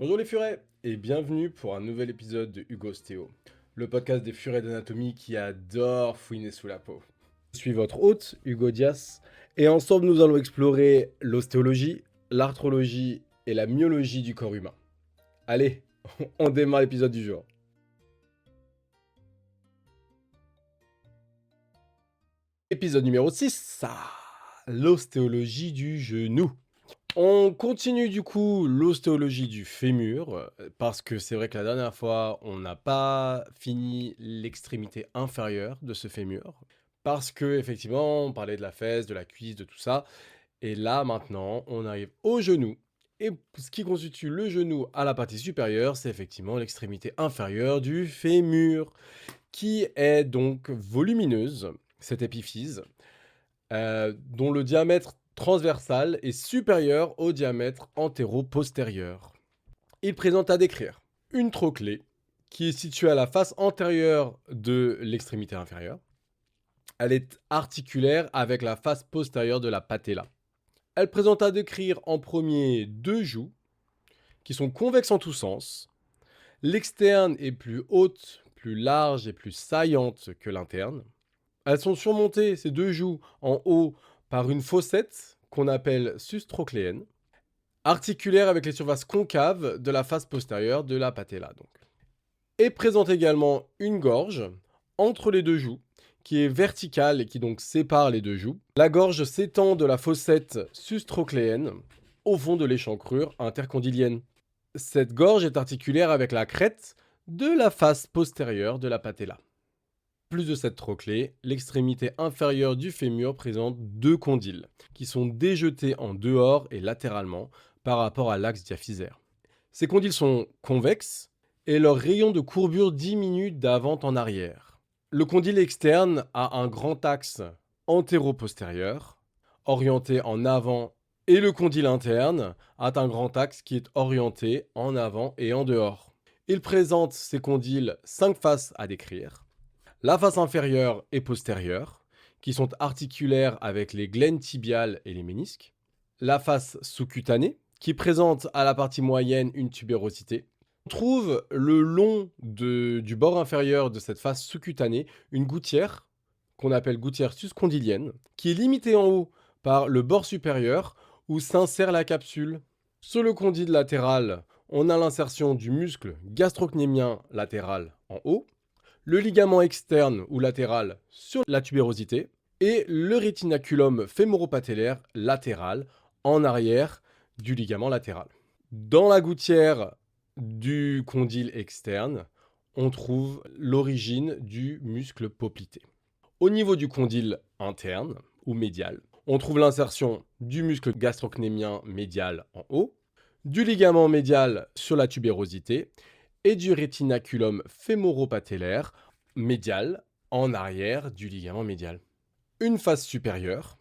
Bonjour les furets et bienvenue pour un nouvel épisode de Hugo Stéo, le podcast des furets d'anatomie qui adore fouiner sous la peau. Je suis votre hôte, Hugo Dias, et ensemble nous allons explorer l'ostéologie, l'arthrologie et la myologie du corps humain. Allez, on démarre l'épisode du jour. Épisode numéro 6, l'ostéologie du genou. On continue du coup l'ostéologie du fémur, parce que c'est vrai que la dernière fois, on n'a pas fini l'extrémité inférieure de ce fémur, parce que effectivement, on parlait de la fesse, de la cuisse, de tout ça, et là maintenant, on arrive au genou. Et ce qui constitue le genou à la partie supérieure, c'est effectivement l'extrémité inférieure du fémur, qui est donc volumineuse, cette épiphyse, dont le diamètre transversal est supérieur au diamètre antéro-postérieur. Il présente à décrire une trochlée qui est située à la face antérieure de l'extrémité inférieure. Elle est articulaire avec la face postérieure de la patella. Elle présente à décrire en premier deux joues qui sont convexes en tous sens. L'externe est plus haute, plus large et plus saillante que l'interne. Elles sont surmontées, ces deux joues, en haut, par une fossette qu'on appelle sus trochléenne, articulaire avec les surfaces concaves de la face postérieure de la patella. Donc. Et présente également une gorge entre les deux joues, qui est verticale et qui donc sépare les deux joues. La gorge s'étend de la fossette sus trochléenne au fond de l'échancrure intercondylienne. Cette gorge est articulaire avec la crête de la face postérieure de la patella. Plus de cette trochlée, l'extrémité inférieure du fémur présente deux condyles, qui sont déjetés en dehors et latéralement par rapport à l'axe diaphysaire. Ces condyles sont convexes et leur rayon de courbure diminue d'avant en arrière. Le condyle externe a un grand axe antéro-postérieur, orienté en avant, et le condyle interne a un grand axe qui est orienté en avant et en dehors. Il présente ces condyles 5 faces à décrire. La face inférieure et postérieure, qui sont articulaires avec les glaines tibiales et les ménisques. La face sous-cutanée, qui présente à la partie moyenne une tubérosité. On trouve le long du bord inférieur de cette face sous-cutanée une gouttière, qu'on appelle gouttière suscondylienne, qui est limitée en haut par le bord supérieur où s'insère la capsule. Sur le condyle latéral, on a l'insertion du muscle gastrocnémien latéral en haut, le ligament externe ou latéral sur la tubérosité et le rétinaculum fémoro-patellaire latéral en arrière du ligament latéral. Dans la gouttière du condyle externe, on trouve l'origine du muscle poplité. Au niveau du condyle interne ou médial, on trouve l'insertion du muscle gastrocnémien médial en haut, du ligament médial sur la tubérosité et du rétinaculum fémoro-patellaire médial en arrière du ligament médial. Une face supérieure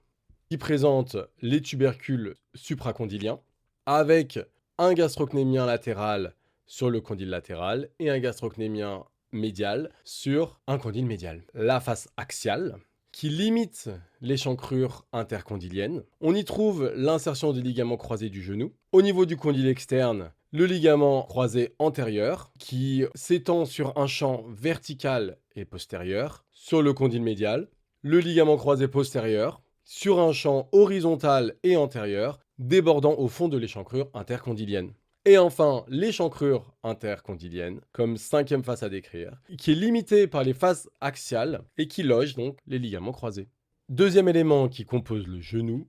qui présente les tubercules supracondyliens avec un gastrocnémien latéral sur le condyle latéral et un gastrocnémien médial sur un condyle médial. La face axiale qui limite l'échancrure intercondylienne. On y trouve l'insertion du ligament croisé du genou. Au niveau du condyle externe, le ligament croisé antérieur qui s'étend sur un champ vertical et postérieur sur le condyle médial. Le ligament croisé postérieur sur un champ horizontal et antérieur débordant au fond de l'échancrure intercondylienne. Et enfin, l'échancrure intercondylienne, comme cinquième face à décrire, qui est limitée par les faces axiales et qui loge donc les ligaments croisés. Deuxième élément qui compose le genou,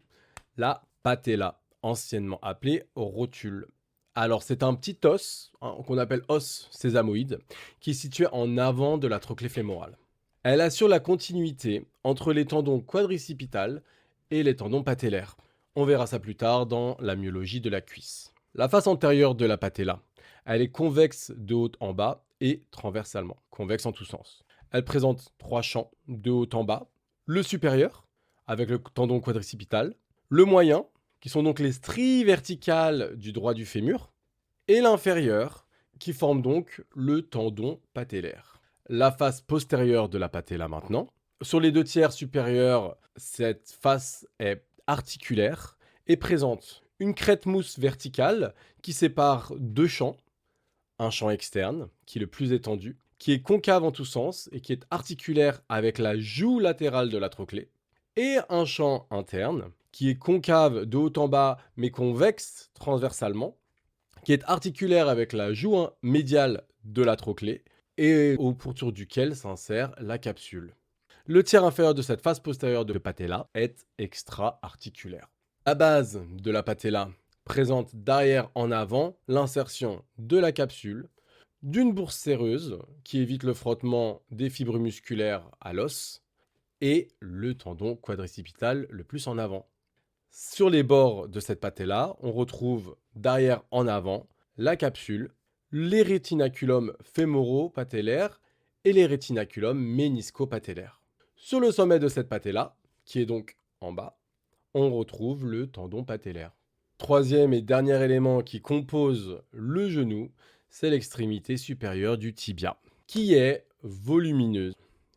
la patella, anciennement appelée rotule. Alors c'est un petit os, qu'on appelle os sésamoïde, qui est situé en avant de la trochlée fémorale. Elle assure la continuité entre les tendons quadricipital et les tendons patellaires. On verra ça plus tard dans la myologie de la cuisse. La face antérieure de la patella, elle est convexe de haut en bas et transversalement, convexe en tous sens. Elle présente 3 champs de haut en bas. Le supérieur, avec le tendon quadricipital. Le moyen, qui sont donc les stries verticales du droit du fémur. Et l'inférieur, qui forme donc le tendon patellaire. La face postérieure de la patella maintenant. Sur les 2 tiers supérieurs, cette face est articulaire et présente une crête mousse verticale qui sépare deux champs, un champ externe, qui est le plus étendu, qui est concave en tous sens et qui est articulaire avec la joue latérale de la trochlée, et un champ interne, qui est concave de haut en bas, mais convexe transversalement, qui est articulaire avec la joue médiale de la trochlée, et au pourtour duquel s'insère la capsule. Le tiers inférieur de cette face postérieure de patella est extra-articulaire. La base de la patella présente d'arrière en avant l'insertion de la capsule, d'une bourse séreuse qui évite le frottement des fibres musculaires à l'os et le tendon quadricipital le plus en avant. Sur les bords de cette patella, on retrouve d'arrière en avant la capsule, les rétinaculums fémoro-patellaires et les rétinaculums ménisco-patellaires. Sur le sommet de cette patella, qui est donc en bas, on retrouve le tendon patellaire. Troisième et dernier élément qui compose le genou, c'est l'extrémité supérieure du tibia, qui est volumineuse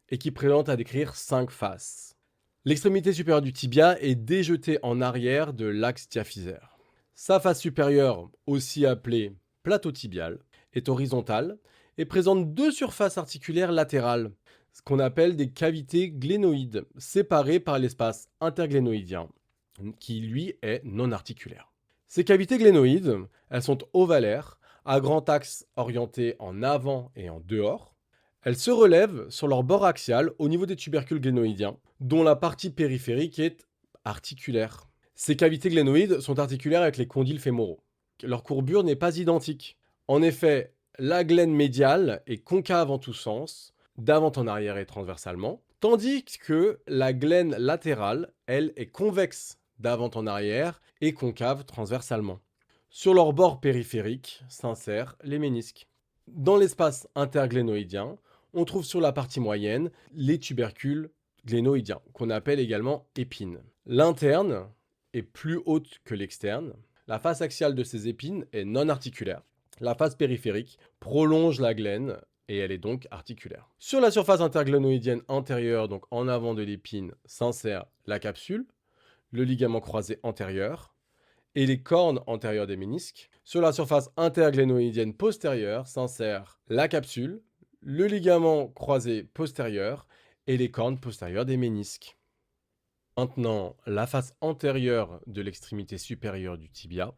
et qui présente à décrire 5 faces. L'extrémité supérieure du tibia est déjetée en arrière de l'axe diaphysaire. Sa face supérieure, aussi appelée plateau tibial, est horizontale et présente deux surfaces articulaires latérales, ce qu'on appelle des cavités glénoïdes, séparées par l'espace interglénoïdien, qui lui est non articulaire. Ces cavités glénoïdes, elles sont ovalaires, à grand axe orienté en avant et en dehors. Elles se relèvent sur leur bord axial au niveau des tubercules glénoïdiens, dont la partie périphérique est articulaire. Ces cavités glénoïdes sont articulaires avec les condyles fémoraux. Leur courbure n'est pas identique. En effet, la glène médiale est concave en tous sens, d'avant en arrière et transversalement, tandis que la glène latérale, elle, est convexe d'avant en arrière et concave transversalement. Sur leur bord périphérique s'insèrent les ménisques. Dans l'espace interglénoïdien, on trouve sur la partie moyenne les tubercules glénoïdiens, qu'on appelle également épines. L'interne est plus haute que l'externe. La face axiale de ces épines est non articulaire. La face périphérique prolonge la glène et elle est donc articulaire. Sur la surface interglénoïdienne antérieure, donc en avant de l'épine, s'insère la capsule, le ligament croisé antérieur et les cornes antérieures des ménisques. Sur la surface interglénoïdienne postérieure s'insère la capsule, le ligament croisé postérieur et les cornes postérieures des ménisques. Maintenant, la face antérieure de l'extrémité supérieure du tibia.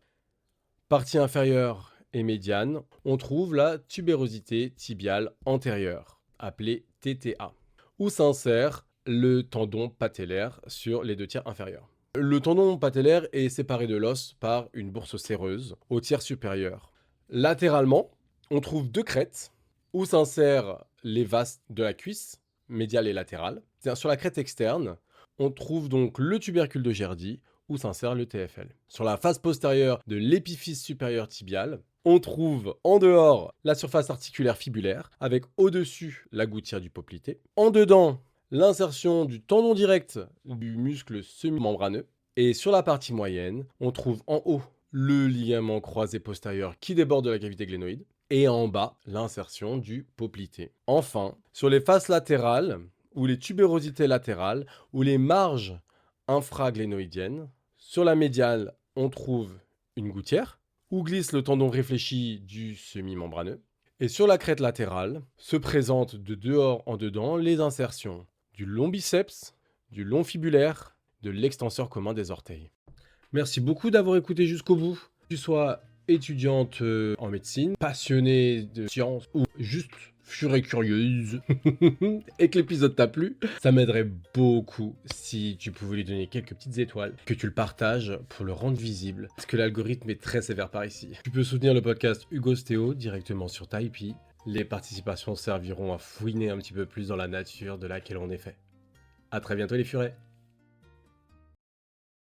Partie inférieure et médiane, on trouve la tubérosité tibiale antérieure, appelée TTA, où s'insère le tendon patellaire sur les deux tiers inférieurs. Le tendon patellaire est séparé de l'os par une bourse séreuse au tiers supérieur. Latéralement, on trouve deux crêtes où s'insèrent les vastes de la cuisse, médiale et latérale. Sur la crête externe, on trouve donc le tubercule de Gerdy où s'insère le TFL. Sur la face postérieure de l'épiphyse supérieur tibial, on trouve en dehors la surface articulaire fibulaire avec au-dessus la gouttière du poplité. En dedans, l'insertion du tendon direct du muscle semi-membraneux. Et sur la partie moyenne, on trouve en haut le ligament croisé postérieur qui déborde de la cavité glénoïde. Et en bas, l'insertion du poplité. Enfin, sur les faces latérales, ou les tubérosités latérales, ou les marges infraglénoïdiennes, sur la médiale, on trouve une gouttière, où glisse le tendon réfléchi du semi-membraneux. Et sur la crête latérale, se présentent de dehors en dedans les insertions du long biceps, du long fibulaire, de l'extenseur commun des orteils. Merci beaucoup d'avoir écouté jusqu'au bout. Que tu sois étudiante en médecine, passionnée de sciences ou juste furée curieuse et que l'épisode t'a plu, ça m'aiderait beaucoup si tu pouvais lui donner quelques petites étoiles, que tu le partages pour le rendre visible, parce que l'algorithme est très sévère par ici. Tu peux soutenir le podcast Hugo Stéo directement sur Tipeee. Les participations serviront à fouiner un petit peu plus dans la nature de laquelle on est fait. À très bientôt les furets.